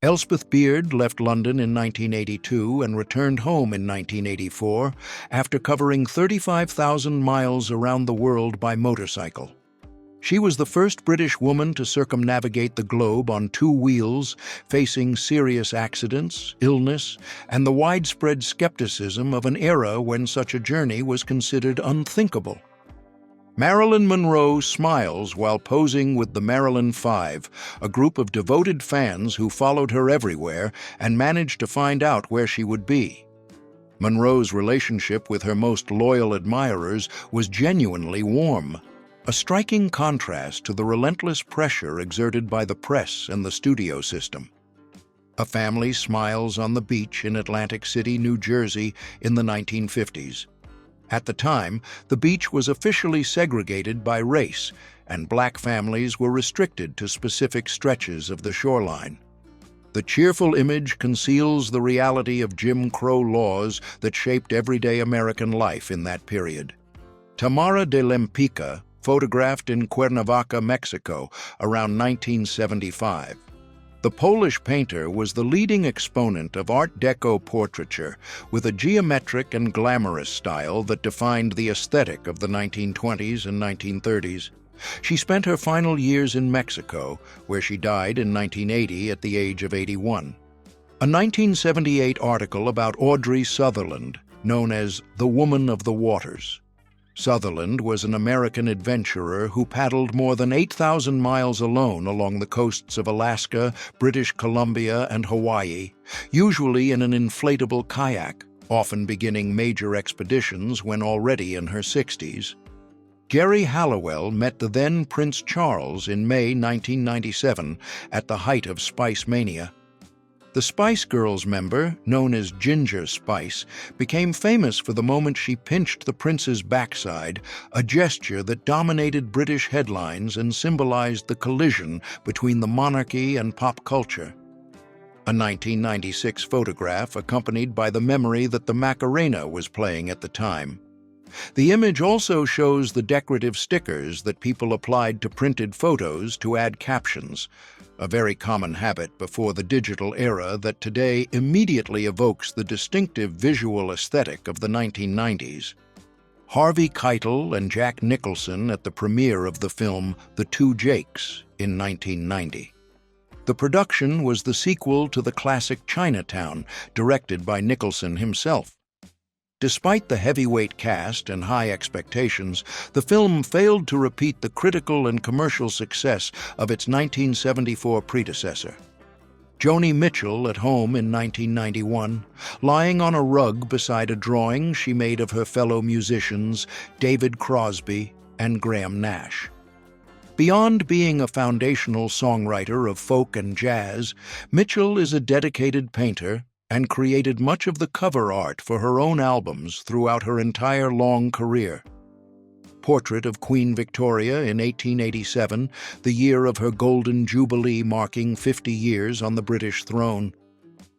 Elspeth Beard left London in 1982 and returned home in 1984 after covering 35,000 miles around the world by motorcycle. She was the first British woman to circumnavigate the globe on two wheels, facing serious accidents, illness, and the widespread skepticism of an era when such a journey was considered unthinkable. Marilyn Monroe smiles while posing with the Marilyn Five, a group of devoted fans who followed her everywhere and managed to find out where she would be. Monroe's relationship with her most loyal admirers was genuinely warm, a striking contrast to the relentless pressure exerted by the press and the studio system. A family smiles on the beach in Atlantic City, New Jersey in the 1950s. At the time, the beach was officially segregated by race, and black families were restricted to specific stretches of the shoreline. The cheerful image conceals the reality of Jim Crow laws that shaped everyday American life in that period. Tamara de Lempicka photographed in Cuernavaca, Mexico, around 1975. The Polish painter was the leading exponent of Art Deco portraiture, with a geometric and glamorous style that defined the aesthetic of the 1920s and 1930s. She spent her final years in Mexico, where she died in 1980 at the age of 81. A 1978 article about Audrey Sutherland, known as the Woman of the Waters. Sutherland was an American adventurer who paddled more than 8,000 miles alone along the coasts of Alaska, British Columbia, and Hawaii, usually in an inflatable kayak, often beginning major expeditions when already in her 60s. Geri Halliwell met the then Prince Charles in May 1997 at the height of Spice Mania. The Spice Girls member, known as Ginger Spice, became famous for the moment she pinched the prince's backside, a gesture that dominated British headlines and symbolized the collision between the monarchy and pop culture. A 1996 photograph accompanied by the memory that the Macarena was playing at the time. The image also shows the decorative stickers that people applied to printed photos to add captions, a very common habit before the digital era that today immediately evokes the distinctive visual aesthetic of the 1990s. Harvey Keitel and Jack Nicholson at the premiere of the film The Two Jakes in 1990. The production was the sequel to the classic Chinatown, directed by Nicholson himself. Despite the heavyweight cast and high expectations, the film failed to repeat the critical and commercial success of its 1974 predecessor. Joni Mitchell at home in 1991, lying on a rug beside a drawing she made of her fellow musicians David Crosby and Graham Nash. Beyond being a foundational songwriter of folk and jazz, Mitchell is a dedicated painter and created much of the cover art for her own albums throughout her entire long career. Portrait of Queen Victoria in 1887, the year of her Golden Jubilee marking 50 years on the British throne.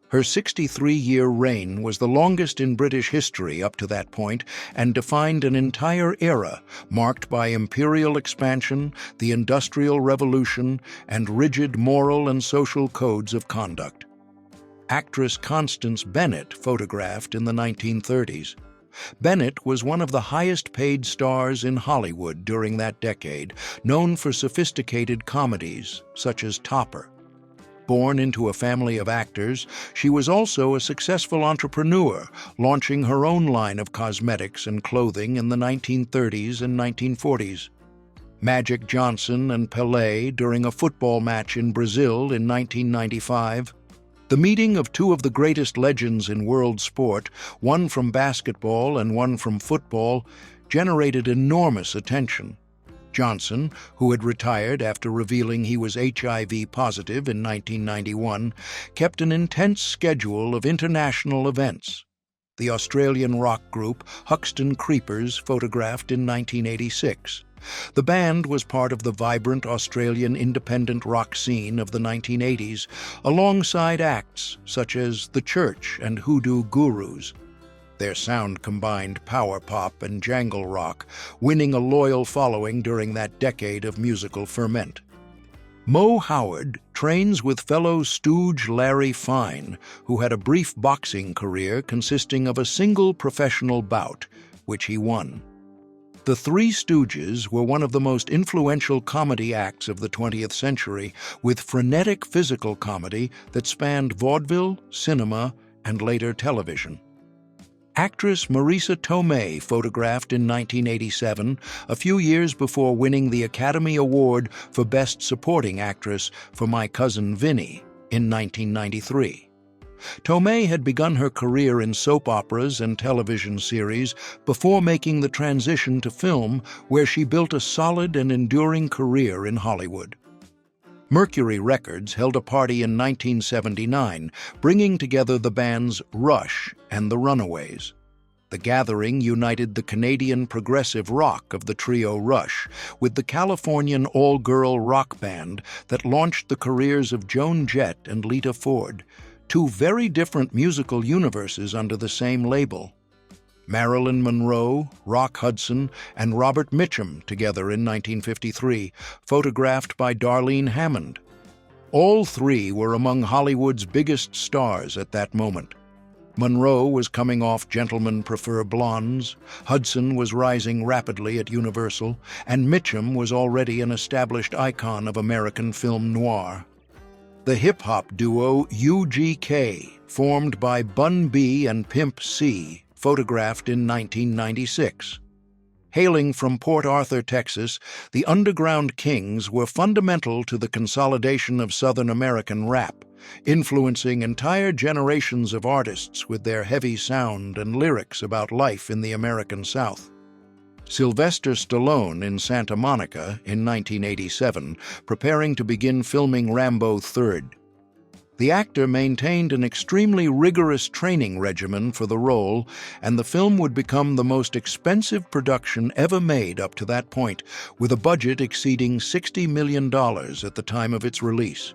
Her 63-year reign was the longest in British history up to that point and defined an entire era marked by imperial expansion, the Industrial Revolution, and rigid moral and social codes of conduct. Actress Constance Bennett photographed in the 1930s. Bennett was one of the highest-paid stars in Hollywood during that decade, known for sophisticated comedies such as Topper. Born into a family of actors, she was also a successful entrepreneur, launching her own line of cosmetics and clothing in the 1930s and 1940s. Magic Johnson and Pelé during a football match in Brazil in 1995. The meeting of two of the greatest legends in world sport, one from basketball and one from football, generated enormous attention. Johnson, who had retired after revealing he was HIV positive in 1991, kept an intense schedule of international events. The Australian rock group Huxton Creepers photographed in 1986. The band was part of the vibrant Australian independent rock scene of the 1980s, alongside acts such as The Church and Hoodoo Gurus. Their sound combined power pop and jangle rock, winning a loyal following during that decade of musical ferment. Mo Howard trains with fellow stooge Larry Fine, who had a brief boxing career consisting of a single professional bout, which he won. The Three Stooges were one of the most influential comedy acts of the 20th century, with frenetic physical comedy that spanned vaudeville, cinema, and later television. Actress Marisa Tomei photographed in 1987, a few years before winning the Academy Award for Best Supporting Actress for My Cousin Vinny in 1993. Tomei had begun her career in soap operas and television series before making the transition to film, where she built a solid and enduring career in Hollywood. Mercury Records held a party in 1979, bringing together the bands Rush and the Runaways. The gathering united the Canadian progressive rock of the trio Rush with the Californian all-girl rock band that launched the careers of Joan Jett and Lita Ford, two very different musical universes under the same label. Marilyn Monroe, Rock Hudson, and Robert Mitchum together in 1953, photographed by Darlene Hammond. All three were among Hollywood's biggest stars at that moment. Monroe was coming off Gentlemen Prefer Blondes, Hudson was rising rapidly at Universal, and Mitchum was already an established icon of American film noir. The hip-hop duo UGK, formed by Bun B and Pimp C, photographed in 1996. Hailing from Port Arthur, Texas, the Underground Kings were fundamental to the consolidation of Southern American rap, influencing entire generations of artists with their heavy sound and lyrics about life in the American South. Sylvester Stallone in Santa Monica in 1987, preparing to begin filming Rambo 3rd. The actor maintained an extremely rigorous training regimen for the role, and the film would become the most expensive production ever made up to that point, with a budget exceeding $60 million at the time of its release.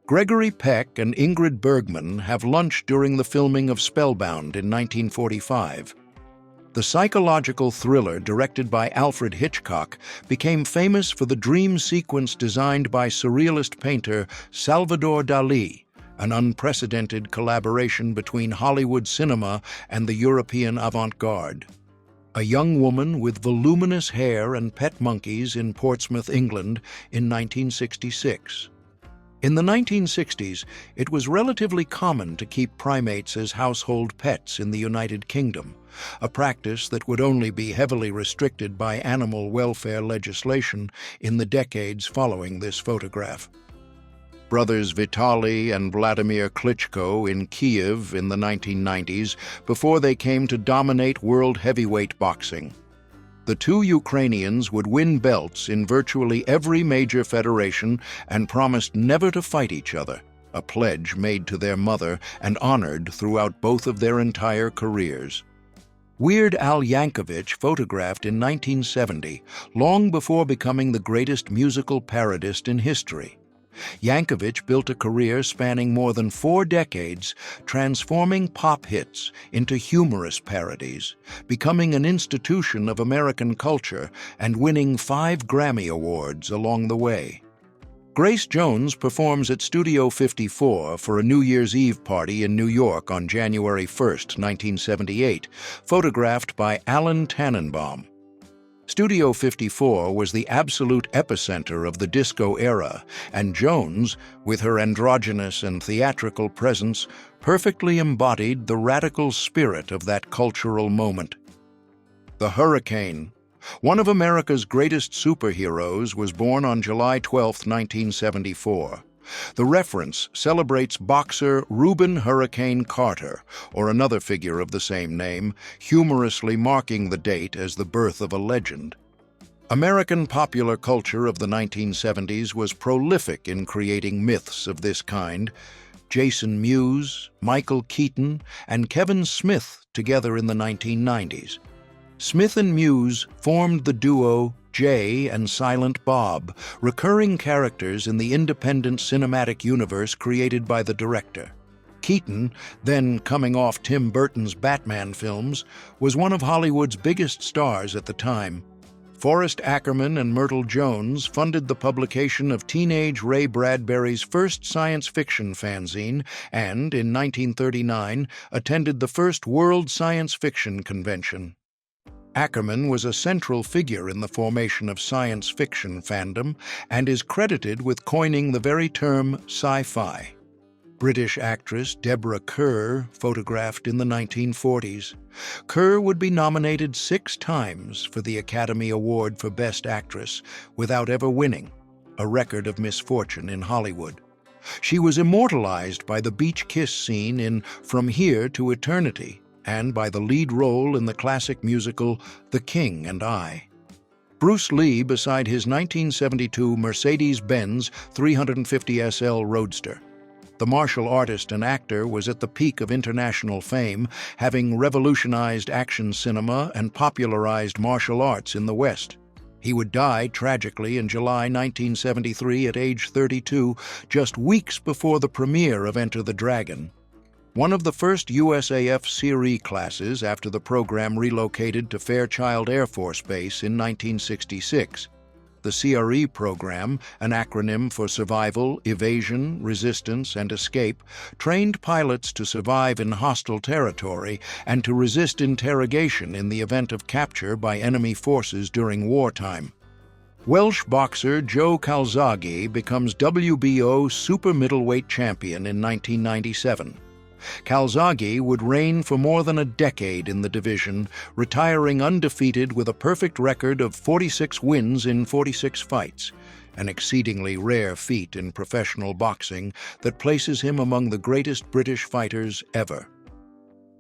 Gregory Peck and Ingrid Bergman have lunch during the filming of Spellbound in 1945. The psychological thriller directed by Alfred Hitchcock became famous for the dream sequence designed by surrealist painter Salvador Dalí, an unprecedented collaboration between Hollywood cinema and the European avant-garde. A young woman with voluminous hair and pet monkeys in Portsmouth, England, in 1966. In the 1960s, it was relatively common to keep primates as household pets in the United Kingdom, a practice that would only be heavily restricted by animal welfare legislation in the decades following this photograph. Brothers Vitaly and Vladimir Klitschko in Kiev in the 1990s before they came to dominate world heavyweight boxing. The two Ukrainians would win belts in virtually every major federation and promised never to fight each other, a pledge made to their mother and honored throughout both of their entire careers. Weird Al Yankovic photographed in 1970, long before becoming the greatest musical parodist in history. Yankovic built a career spanning more than 4 decades, transforming pop hits into humorous parodies, becoming an institution of American culture, and winning 5 Grammy Awards along the way. Grace Jones performs at Studio 54 for a New Year's Eve party in New York on January 1, 1978, photographed by Alan Tannenbaum. Studio 54 was the absolute epicenter of the disco era, and Jones, with her androgynous and theatrical presence, perfectly embodied the radical spirit of that cultural moment. The Hurricane, one of America's greatest superheroes, was born on July 12, 1974. The reference celebrates boxer Reuben Hurricane Carter, or another figure of the same name, humorously marking the date as the birth of a legend. American popular culture of the 1970s was prolific in creating myths of this kind. Jason Mewes, Michael Keaton, and Kevin Smith together in the 1990s. Smith and Mewes formed the duo Jay and Silent Bob, recurring characters in the independent cinematic universe created by the director. Keaton, then coming off Tim Burton's Batman films, was one of Hollywood's biggest stars at the time. Forrest Ackerman and Myrtle Jones funded the publication of teenage Ray Bradbury's first science fiction fanzine and, in 1939, attended the first World Science Fiction Convention. Ackerman was a central figure in the formation of science fiction fandom and is credited with coining the very term sci-fi. British actress Deborah Kerr photographed in the 1940s. Kerr would be nominated 6 times for the Academy Award for Best Actress without ever winning, a record of misfortune in Hollywood. She was immortalized by the beach kiss scene in From Here to Eternity and by the lead role in the classic musical The King and I. Bruce Lee beside his 1972 Mercedes-Benz 350 SL Roadster. The martial artist and actor was at the peak of international fame, having revolutionized action cinema and popularized martial arts in the West. He would die tragically in July 1973 at age 32, just weeks before the premiere of Enter the Dragon. One of the first USAF Series classes after the program relocated to Fairchild Air Force Base in 1966. The CRE program, an acronym for Survival, Evasion, Resistance, and Escape, trained pilots to survive in hostile territory and to resist interrogation in the event of capture by enemy forces during wartime. Welsh boxer Joe Calzaghe becomes WBO super middleweight champion in 1997. Calzaghe would reign for more than a decade in the division, retiring undefeated with a perfect record of 46 wins in 46 fights, an exceedingly rare feat in professional boxing that places him among the greatest British fighters ever.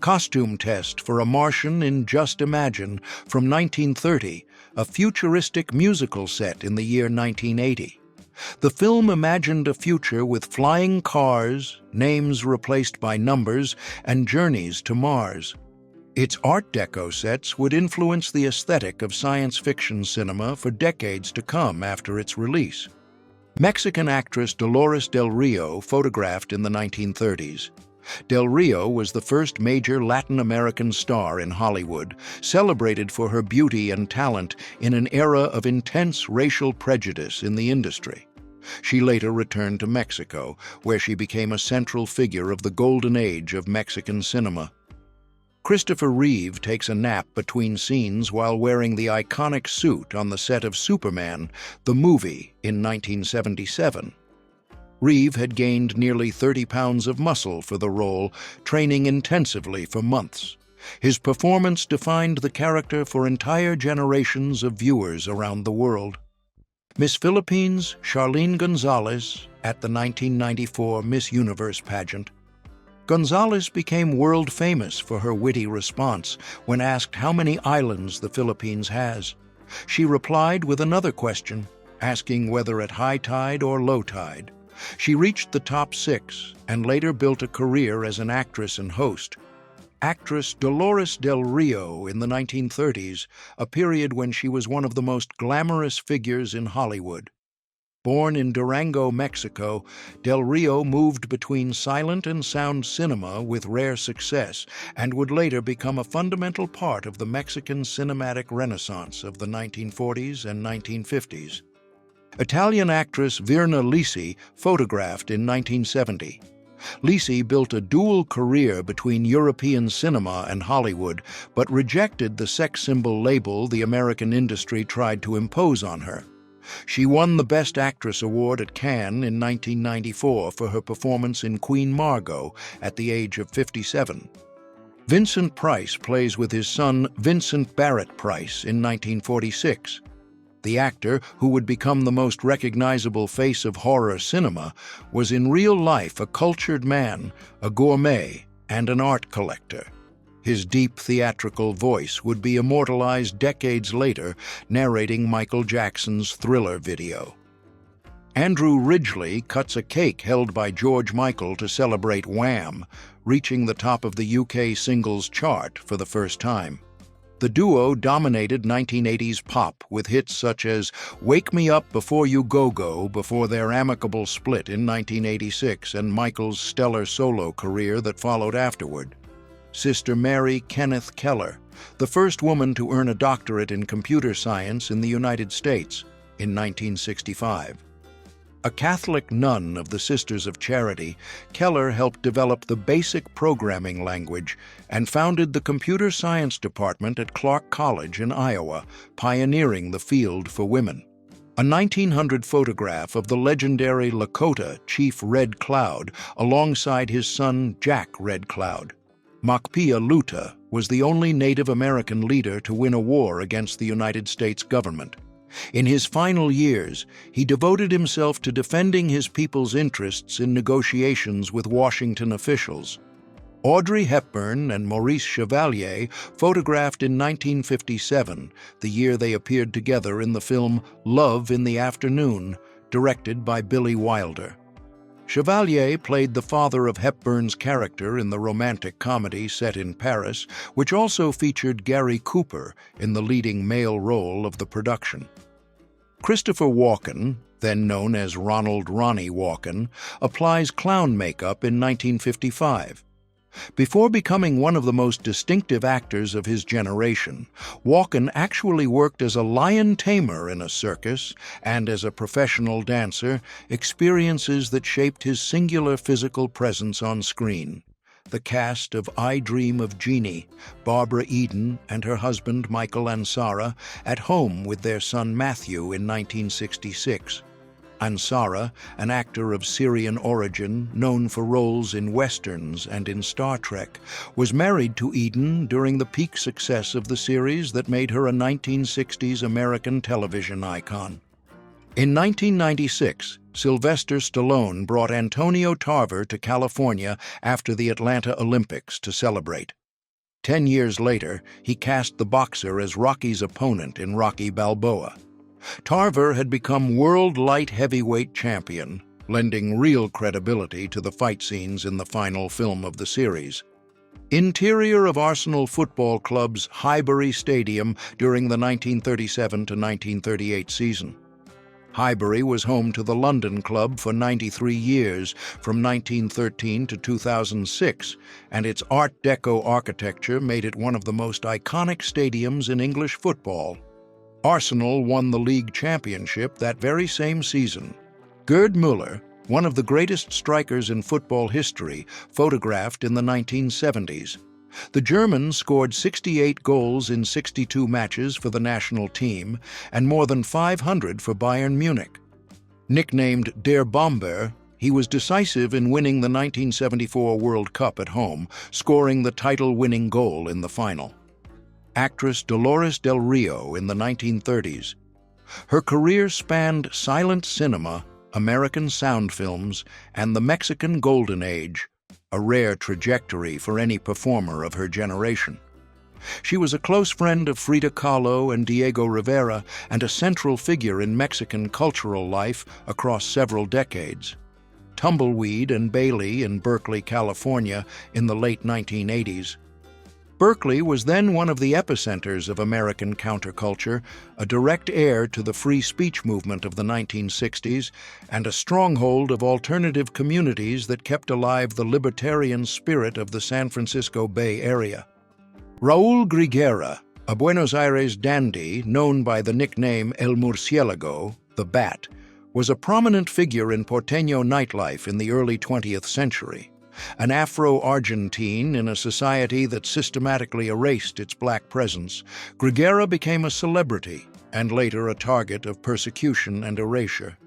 Costume test for a Martian in Just Imagine from 1930, a futuristic musical set in the year 1980. The film imagined a future with flying cars, names replaced by numbers, and journeys to Mars. Its Art Deco sets would influence the aesthetic of science fiction cinema for decades to come after its release. Mexican actress Dolores Del Rio photographed in the 1930s. Del Rio was the first major Latin American star in Hollywood, celebrated for her beauty and talent in an era of intense racial prejudice in the industry. She later returned to Mexico, where she became a central figure of the golden age of Mexican cinema. Christopher Reeve takes a nap between scenes while wearing the iconic suit on the set of Superman, the movie, in 1977. Reeve had gained nearly 30 pounds of muscle for the role, training intensively for months. His performance defined the character for entire generations of viewers around the world. Miss Philippines Charlene Gonzalez at the 1994 Miss Universe pageant. Gonzalez became world famous for her witty response when asked how many islands the Philippines has. She replied with another question, asking whether at high tide or low tide. She reached the top 6 and later built a career as an actress and host. Actress Dolores Del Rio in the 1930s, a period when she was one of the most glamorous figures in Hollywood. Born in Durango, Mexico, Del Rio moved between silent and sound cinema with rare success and would later become a fundamental part of the Mexican cinematic renaissance of the 1940s and 1950s. Italian actress Virna Lisi photographed in 1970. Lisi built a dual career between European cinema and Hollywood, but rejected the sex symbol label the American industry tried to impose on her. She won the Best Actress award at Cannes in 1994 for her performance in Queen Margot at the age of 57. Vincent Price plays with his son Vincent Barrett Price in 1946. The actor, who would become the most recognizable face of horror cinema, was in real life a cultured man, a gourmet, and an art collector. His deep theatrical voice would be immortalized decades later, narrating Michael Jackson's Thriller video. Andrew Ridgeley cuts a cake held by George Michael to celebrate Wham, reaching the top of the UK singles chart for the first time. The duo dominated 1980s pop with hits such as Wake Me Up Before You Go-Go before their amicable split in 1986 and Michael's stellar solo career that followed afterward. Sister Mary Kenneth Keller, the first woman to earn a doctorate in computer science in the United States in 1965. A Catholic nun of the Sisters of Charity, Keller helped develop the BASIC programming language and founded the computer science department at Clark College in Iowa, pioneering the field for women. A 1900 photograph of the legendary Lakota Chief Red Cloud alongside his son Jack Red Cloud. Makpia Luta was the only Native American leader to win a war against the United States government. In his final years, he devoted himself to defending his people's interests in negotiations with Washington officials. Audrey Hepburn and Maurice Chevalier photographed in 1957, the year they appeared together in the film Love in the Afternoon, directed by Billy Wilder. Chevalier played the father of Hepburn's character in the romantic comedy set in Paris, which also featured Gary Cooper in the leading male role of the production. Christopher Walken, then known as Ronald Ronnie Walken, applies clown makeup in 1955. Before becoming one of the most distinctive actors of his generation, Walken actually worked as a lion tamer in a circus and as a professional dancer, experiences that shaped his singular physical presence on screen. The cast of I Dream of Jeannie, Barbara Eden and her husband Michael Ansara at home with their son Matthew in 1966. Ansara, an actor of Syrian origin, known for roles in westerns and in Star Trek, was married to Eden during the peak success of the series that made her a 1960s American television icon. In 1996, Sylvester Stallone brought Antonio Tarver to California after the Atlanta Olympics to celebrate. 10 years later, he cast the boxer as Rocky's opponent in Rocky Balboa. Tarver had become world light heavyweight champion, lending real credibility to the fight scenes in the final film of the series. Interior of Arsenal Football Club's Highbury Stadium during the 1937 to 1938 season. Highbury was home to the London Club for 93 years, from 1913 to 2006, and its Art Deco architecture made it one of the most iconic stadiums in English football. Arsenal won the league championship that very same season. Gerd Müller, one of the greatest strikers in football history, photographed in the 1970s. The German scored 68 goals in 62 matches for the national team and more than 500 for Bayern Munich. Nicknamed Der Bomber, he was decisive in winning the 1974 World Cup at home, scoring the title-winning goal in the final. Actress Dolores Del Rio in the 1930s. Her career spanned silent cinema, American sound films, and the Mexican Golden Age, a rare trajectory for any performer of her generation. She was a close friend of Frida Kahlo and Diego Rivera and a central figure in Mexican cultural life across several decades. Tumbleweed and Bailey in Berkeley, California in the late 1980s. Berkeley was then one of the epicenters of American counterculture, a direct heir to the free speech movement of the 1960s, and a stronghold of alternative communities that kept alive the libertarian spirit of the San Francisco Bay Area. Raúl Griguera, a Buenos Aires dandy known by the nickname El Murciélago, the Bat, was a prominent figure in porteño nightlife in the early 20th century. An Afro-Argentine in a society that systematically erased its black presence, Griguera became a celebrity and later a target of persecution and erasure.